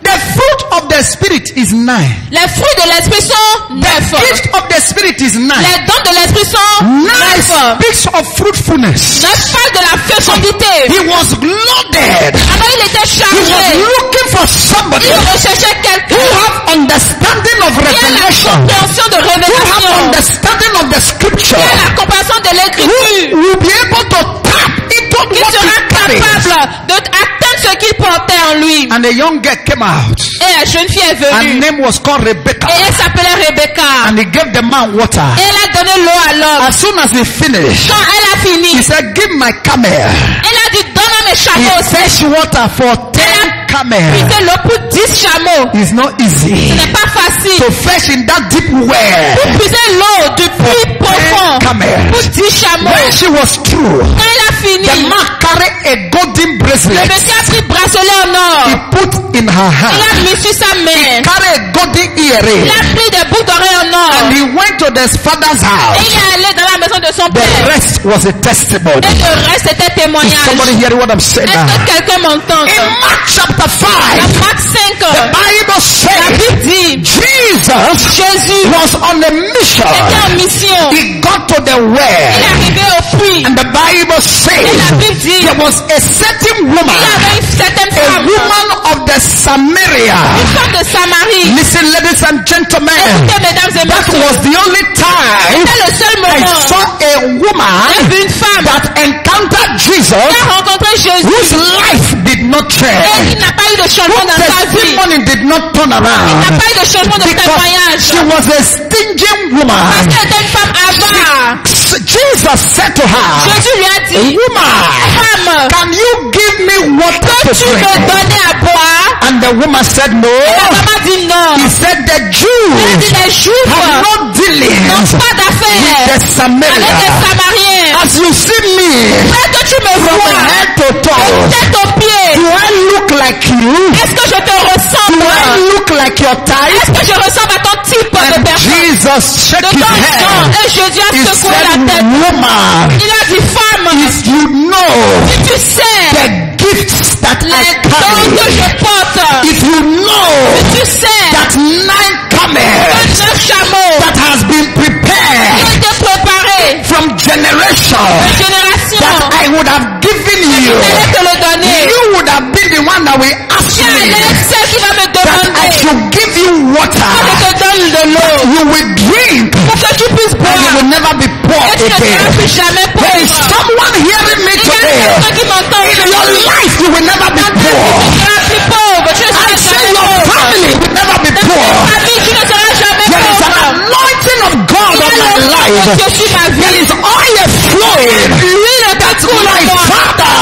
The fruit of the spirit is 9. Les fruits de l'esprit sont 9. The gift of the spirit is 9. Les dons de l'esprit sont 9. 9 speaks of fruitfulness. 9 parle de la fécondité. He was loaded. Alors il était He was chargé. looking for somebody Il recherchait who quelqu'un have understanding of qui a la revelation, compréhension de who have révélation, understanding of the scripture, qui a la compréhension de who l'écriture, will be able to tap into qui what sera he carries. capable d'atteindre ce qu'il portait en lui. And a young girl came out. Et la jeune fille est Her venue. name was called Rebecca. Et elle s'appelait Rebecca. And he gave the man water. Et elle a donné l'eau à l'homme. As soon as he finished, Quand elle a fini, he said, give my camel. elle a dit, donne-moi mes He chameaux aussi. fetched water for 10 camels. Puisé l'eau pour 10 chameaux. It's not easy Ce n'est pas facile. to fetch in that deep well. Pour puiser l'eau du puits profond. Camels. Pour 10 chameaux. When she was through, Quand elle a the fini, man carried a golden le bracelet. monsieur a pris pris bracelet en or. He put in her Il hand. a mis sur sa main. Carried a golden earring. Il a pris des boucles d'oreilles en or. And he went to the father's Et house. il est allé dans la maison de son The père. rest was a testimony. Et le reste était Is témoignage. somebody hearing what I'm saying Est-ce now? que quelqu'un m'entend? In Mark chapter Dans 5, Marc 5, the Bible la says Bible dit, Jesus Jésus was on a mission. était en mission. He got to the Il est well. arrivé au puits. And the Bible says Et la Bible dit, there was a certain il y woman, avait une certaine a femme, woman of the Samaria. une femme de Samarie. Listen, ladies and gentlemen, Écoutez, mesdames et that messieurs, was the only time c'était le seul I moment saw a où woman j'ai vu une femme that encountered Jesus qui a rencontré Jésus whose life did not et change. qui n'a pas eu de changement dans sa vie. Testimony did not turn Il n'a around pas eu de changement de because témoignage. she was a stingy Parce woman. qu'elle était une femme avare. Jesus said to her, Jésus lui a dit, woman, femme, can you give me water to peux-tu me drink? donner à boire? And the woman said no. La maman dit non. He said the Elle Jews dit les Juifs have no n'ont dealings pas with d'affaires the avec les Samaria. Samariens. As you see me Est-ce que tu me from vois head to toe, tête aux pieds? do I look like you? Est-ce que je te Do ressemble? I look like your type? Est-ce que je ressemble à ton type de And personne? Jesus shook De his ton head. genre. Et Jésus a He secoué said, la tête. woman, Il a dit, femme, if you know tu sais the gifts that I les dons que carry, je porte. if you know Tu sais that 9 camels 9 chameaux that has been prepared ont été préparés. from generation Génération. that I would have given Je you, vais te le donner. you would have been the one that will ask Tu allais me être celle qui va me that I demander should give you que water. je te donne de l'eau You will drink pour que tu puisses and you boire. will never be poor Et tu ne seras again. plus jamais There is pauvre. someone hearing me Il y a today. quelqu'un qui m'entend. In your life, you will never be Tu poor. ne seras plus pauvre. Tu ne I seras say jamais your pauvre. family will never be Dans poor. ta famille, tu ne seras jamais There is an pauvre. anointing of God Il y on a my le life. Dieu sur ma There vie. is oil flowing. L'huile That coule my en moi. father,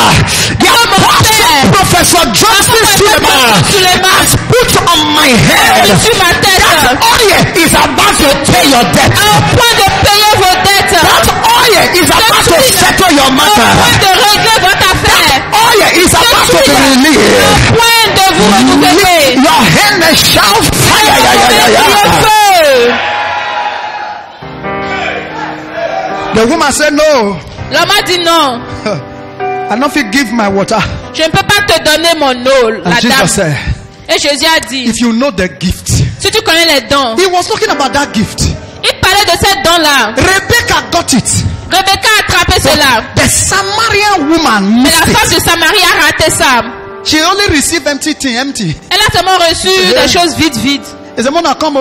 the apostle, Professor Justin Suleiman, has put on my head. Sur ma tête. That oil is about to pay your debt. Au point de payer vos dettes. That oil is about to settle your Au matter. point de régler votre affaire. Oil is about to be released. Au point de vous renouveler. Your hand and shout fire. Feu. The woman said, no, L'homme a dit non. I don't feel give my water. Je ne peux pas te donner mon eau, la And dame. Jesus said, Et Jésus a dit, if you know the gift. si tu connais les dons, He was talking about that gift. il parlait de ces dons-là. Rebecca got it. Rebecca a attrapé cela. The Samaritan woman Mais missed la it. femme de Samarie a raté ça. She only received empty. Elle a seulement reçu des choses vides. He said, Mona, come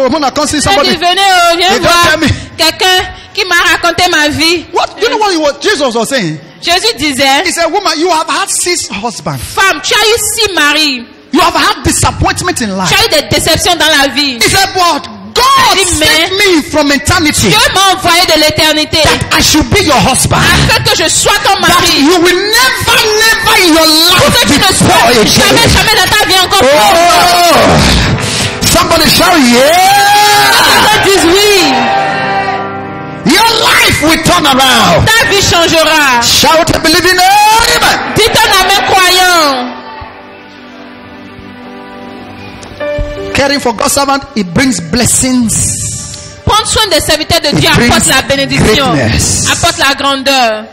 see Elle somebody. dit, venez, viens They don't voir tell me. quelqu'un qui m'a raconté ma vie. What? You know what Jesus was saying? Jésus disait, He said, woman, you have had 6 husbands. femme, tu as eu 6 maris. You have had disappointment in life. Tu as eu des déceptions dans la vie. He said, but God Dit, mais sent me from eternity Dieu m'a envoyé de l'éternité that I should be your husband. afin que je sois ton That mari. you will never in your Pour life que tu be ne poor sois again. jamais dans ta vie encore pauvre. Oh, somebody shout, yeah. Quelqu'un dise oui. Your life will turn around. Ta vie changera. Shout a believing amen. Dis ton amen croyant. Caring for God's servant, it brings blessings. Prendre soin des serviteurs de It Dieu brings apporte la bénédiction, greatness. apporte la grandeur.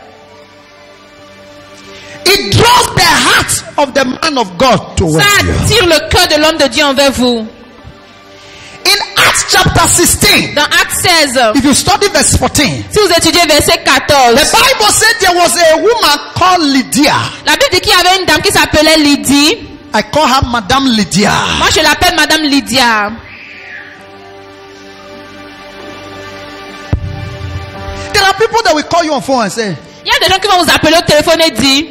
It draws the heart of the man of God towards Ça you. attire le cœur de l'homme de Dieu envers vous. In Acts chapter 16, Dans Acte 16, if you study verse 14, si vous étudiez verset 14, the Bible said there was a woman called Lydia. la Bible dit qu'il y avait une dame qui s'appelait Lydie. I call her Madame Lydia. Moi, je l'appelle Madame Lydia. There are people that will call you on phone and say, Il y a des gens qui vont vous appeler au téléphone et dire,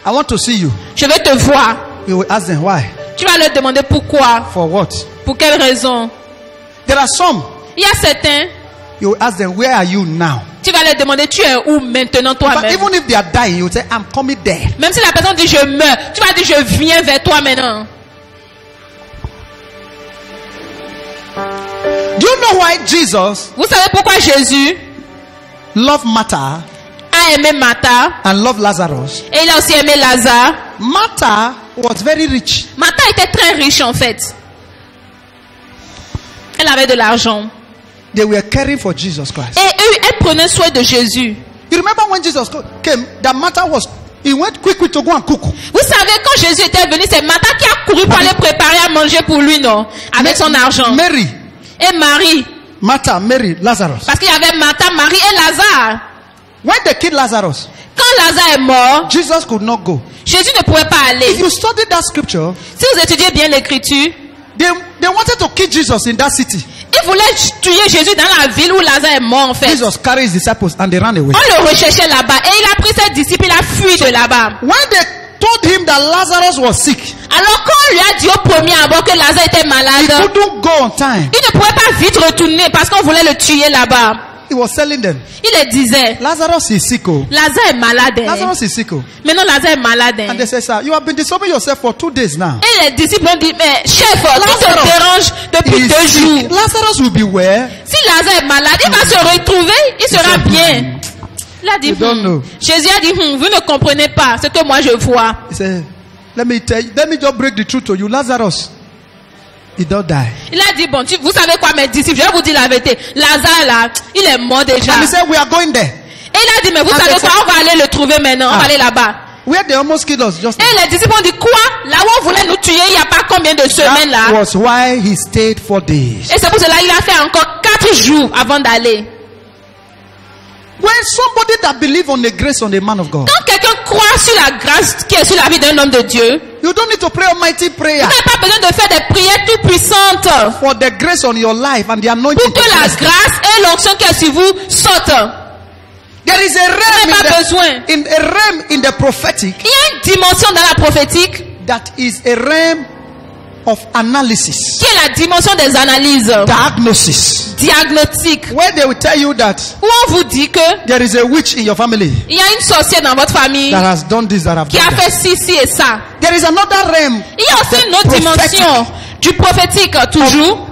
I want to see you. je vais te voir. You will ask them why. Tu vas leur demander pourquoi, For what? pour quelle raison. There are some. Il y a certains, You will ask them, where are you now? tu vas leur demander, tu es où maintenant But toi-même. even if they are dying, you will say, I'm coming there. Même si la personne dit je meurs, tu vas dire je viens vers toi maintenant. Do you know why Jesus Vous savez pourquoi Jésus loved Martha a aimé Martha and loved Lazarus? et il a aussi aimé Lazare? Martha was very rich. Martha était très riche en fait. Elle avait de l'argent. They were caring for Jesus Christ. Et elle prenait soin de Jésus. You remember when Jesus came, that Martha he went quickly to go and cook. Vous savez, quand Jésus était venu, c'est Martha qui a couru pour aller préparer à manger pour lui, non? Avec son argent. Mary. Et Marie. Martha, Mary, Lazarus. Parce qu'il y avait Martha, Marie et Lazare. When they killed Lazarus, quand Lazare est mort, Jesus could not go. Jésus ne pouvait pas aller. If you study that scripture, si vous étudiez bien l'écriture, they wanted to kill Jesus in that city. Ils voulaient tuer Jésus dans la ville où Lazare est mort en fait. Jesus carried his disciples and they ran away. On le recherchait là-bas et il a pris ses disciples, il a fui de là-bas. When they told him that Lazarus was sick, alors quand on lui a dit au premier abord que Lazare était malade, he couldn't go on time. Il ne pouvait pas vite retourner parce qu'on voulait le tuer là-bas. He was telling them. Il leur disait. Lazarus is sick. Lazare est malade. Lazarus is sick. Maintenant Lazare est malade. And they said, sir, you have been disturbing yourself for 2 days now. Et les disciples ont dit, mais chef, tu te déranges depuis 2 jours. Lazarus will be where? Si Lazare est malade, il va se retrouver, il sera bien. Il a dit, Jésus a dit, vous ne comprenez pas ce que moi je vois. He said, let me just break the truth to you. Lazarus, he don't die. Il a dit, bon, vous savez quoi, mes disciples, je vais vous dire la vérité. Lazare là, il est mort déjà. And he said, we are going there. Et il a dit, mais vous savez quoi, on va aller le trouver maintenant, on va aller là-bas. Where they almost killed us just now. Et les disciples ont dit, quoi? Là où on voulait nous tuer, il n'y a pas combien de semaines là. That was why he stayed 4 days. Et c'est pour cela qu'il a fait encore 4 jours avant d'aller. When somebody that believes on the grace on the man of God, quand quelqu'un croit sur la grâce qui est sur la vie d'un homme de Dieu, you don't need to pray almighty prayer. Vous n'avez pas besoin de faire des prières tout puissantes. For the grace on your life and the anointing. Pour que la grâce et l'onction qui est sur vous sortent. There is a realm in the prophetic. Il y a une dimension dans la prophétique. That is a realm of analysis. Qui est la dimension des analyses. Diagnosis. Diagnostic. Where they will tell you that. Où on vous dit que. There is a witch in your family. Il y a une sorcière dans votre famille. That has done this, that have qui done a fait ci et ça. There is another realm. Il y a aussi une autre dimension du prophétique toujours.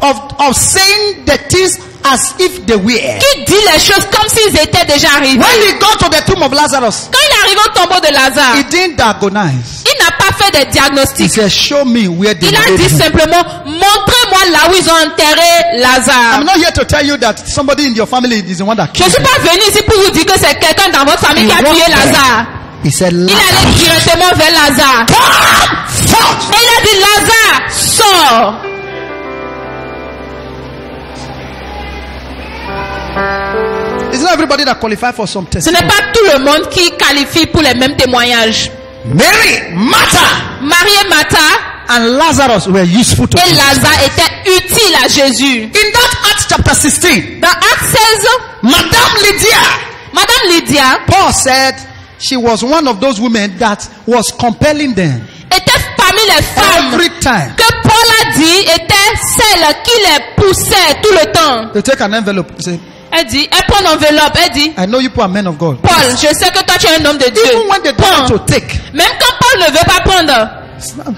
Of saying the things as if they were. Qui dit les choses comme s'ils étaient déjà arrivés. When he got to the tomb of Lazarus, quand il est arrivé au tombeau de Lazare, he didn't agonize. Il n'a pas fait des diagnostics. He said, show me where they il a dit simplement, montrez-moi là où ils ont enterré Lazare. I'm not here to tell you that somebody in your family is the one that killed him. Je suis pas venu ici pour vous dire que c'est quelqu'un dans votre famille qui a tué Lazare. He said, il allait directement vers Lazare. Et il a dit, Lazare, sors. It's not everybody that qualifies for some testimony. Ce n'est pas tout le monde qui qualifie pour les mêmes témoignages. Mary, Martha, Marie et Martha, and Lazarus were useful to et Lazare était utile à Jésus. In that Acts chapter 16, dans Actes 16, Madame Lydia, Paul said she was one of those women that was compelling them. Était parmi les femmes every time. Que Paul a dit était celle qui les poussait tout le temps. They take an envelope. Say, elle dit, elle prend l'enveloppe, elle dit, I know you are men of God. Paul, je sais que toi tu es un homme de Dieu. Even when they don't want to take. Même quand Paul ne veut pas prendre.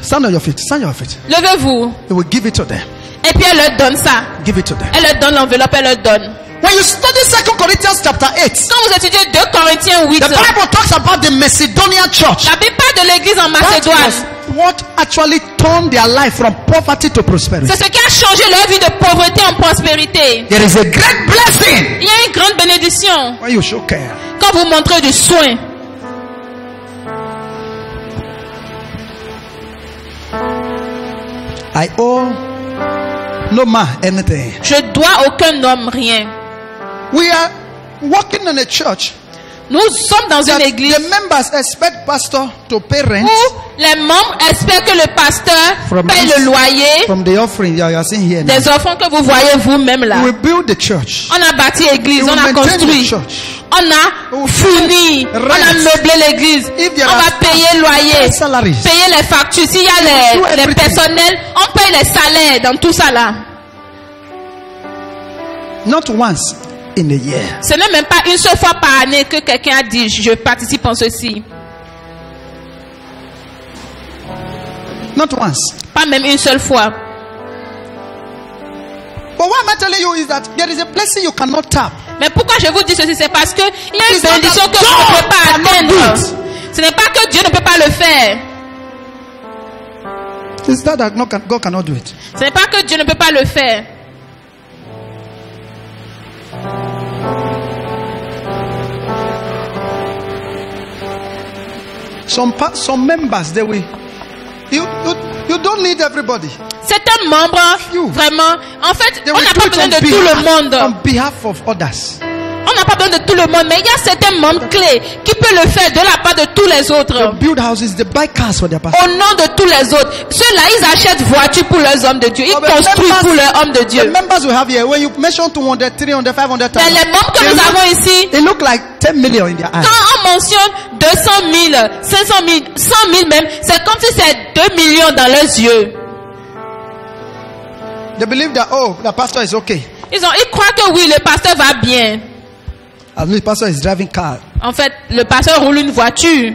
Stand on your feet. Stand on your feet. Levez-vous. They will give it to them. Et puis elle leur donne ça. Give it to them. Elle leur donne l'enveloppe, elle leur donne. When you study 2 Corinthians chapter 8, quand vous étudiez 2 Corinthiens 8, the Bible talks about the Macedonian church. La Bible parle de l'église en Macédoine. What actually turned their life from poverty to prosperity. C'est ce qui a changé leur vie de pauvreté en prospérité. There is a great blessing. Il y a une grande bénédiction. When you show care. Quand vous montrez du soin. I owe no man anything. Je dois aucun homme rien. We are working in a church. Nous sommes dans une église. The members expect pastor to pay rent. Où les membres espèrent que le pasteur paye le loyer. From the offering you are seeing here. Des offrandes que vous voyez vous-même là. We build the church. On a bâti l'église, on a construit. On a fourni, on a meublé l'église. On va payer le loyer, payer les factures. S'il y a les personnels, on paye les salaires dans tout ça là. Not once in a year. Ce n'est même pas une seule fois par année que quelqu'un a dit je participe en ceci. Not once. Pas même une seule fois. But what am I telling you is that there is a blessing you cannot tap. Mais pourquoi je vous dis ceci, c'est parce que il y a une bénédiction que vous ne pouvez pas atteindre. Ce n'est pas que Dieu ne peut pas le faire. It's not that God cannot do it. Ce n'est pas que Dieu ne peut pas le faire. Some members, they will. You don't need everybody. Certains membres, vraiment, en fait, They on will n'a do pas it besoin on de tout le monde. on behalf of others. On n'a pas besoin de tout le monde, mais il y a certains membres clés qui peuvent le faire de la part de tous les They autres. build houses, they buy cars for their pastors. Au nom de tous les autres. Ceux-là, ils achètent voitures pour leurs hommes de Dieu. Ils construisent pour leurs hommes de The Dieu. members we have here, when you mention 200, 300, 500, Mais les membres que nous avons ici, they look like 10 million in their eyes. quand on mentionne 200 000, 500 000, 100 000 même, c'est comme si c'est 2 millions dans leurs yeux. They believe that, oh, the pastor is okay. Ils croient que oui, le pasteur va bien. At least the pastor is driving car. En fait, le pasteur roule une voiture.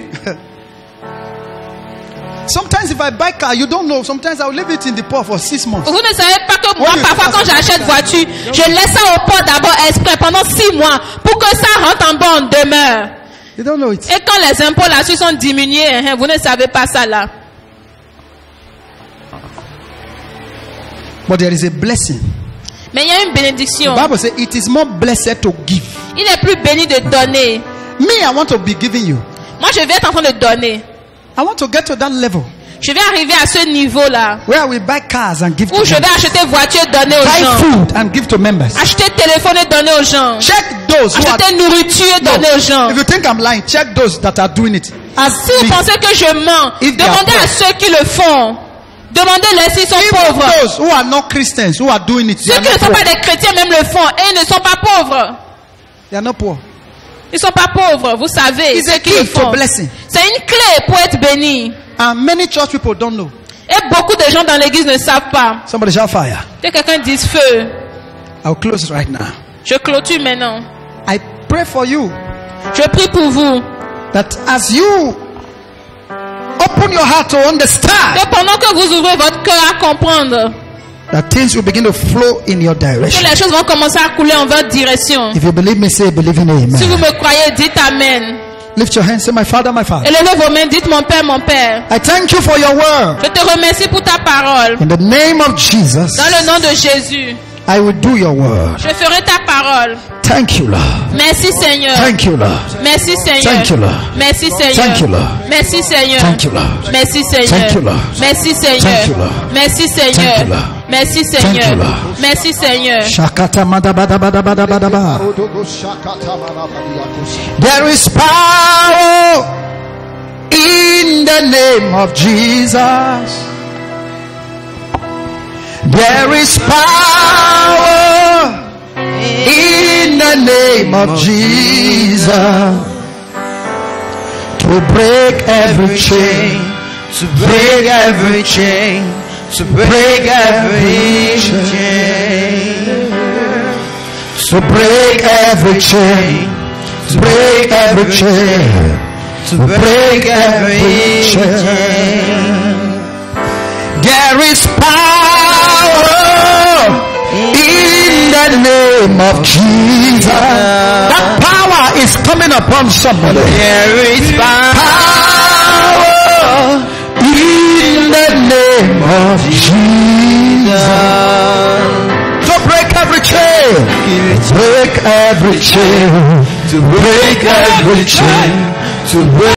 Sometimes if I buy car, you don't know. Sometimes I will leave it in the port for 6 months. Vous ne savez pas que moi, Oui, parfois, quand j'achète voiture, je laisse ça au port d'abord exprès pendant 6 mois pour que ça rentre en bas en demeure. You don't know it. Et quand les impôts là-dessus sont diminués, vous ne savez pas ça là. But there is a blessing. Mais il y a une bénédiction. The Bible says it is more blessed to give. Il est plus béni de donner. Me, I want to be giving you. Moi, je vais être en train de donner. I want to get to that level Je vais arriver à ce niveau-là where we buy cars and give to où je vais members. acheter voiture et donner aux Buy gens. food and give to members. Acheter téléphone et donner aux gens. Check those who are. Acheter nourriture et No, donner aux gens. if you think I'm lying, check those that are doing it. As Si vous pensez que je mens, If they are demandez à poor. ceux qui le font. Demandez-les s'ils sont Even pauvres. those who are not Christians who are doing it, they Ceux are qui ne not sont poor. pas des chrétiens même le font et ils ne sont pas pauvres. They are not poor. Ils ne sont pas pauvres, vous savez. It's Ceux a qui le key to font. blessing. C'est une clé pour être béni. And many church people don't know. Et beaucoup de gens dans l'église ne savent pas. Somebody shout fire. Que quelqu'un dise feu. I'll close right now. Je clôture maintenant. I pray for you Je prie pour vous. that as you open your heart to understand, Que pendant que vous ouvrez votre cœur à comprendre, that things will begin to flow in your que direction. les choses vont commencer à couler en votre direction. If you believe me, say believe in Si vous amen. me croyez, dites Amen. Lift your hands, say my Father, my Father. Élevez vos mains, dites mon Père, mon Père. I thank you for your word. Je te remercie pour ta parole. In the name of Jesus, Dans le nom de Jésus, I will do your word. je ferai ta parole. Thank you, Lord. Merci Seigneur. Thank you, Lord. Merci Seigneur. Thank you, Lord. Merci Seigneur. Thank you, Lord. Merci Seigneur. Thank you, Lord. Merci Seigneur. Thank you, Lord. Merci Seigneur. Thank you, Lord. Merci Thank Seigneur. you, Lord. Merci Thank Seigneur. you, Lord. Merci Seigneur. Shakata madabadabadabadaba. There is power in the name of Jesus. There is power in the name of Jesus to break every chain, To break every chain, to break every chain, to break every chain, to break every chain, to break every chain. There is power in the name of Jesus. That power is coming upon somebody. There is Power in the name of Jesus. To break every chain, break every chain, to break every chain, to break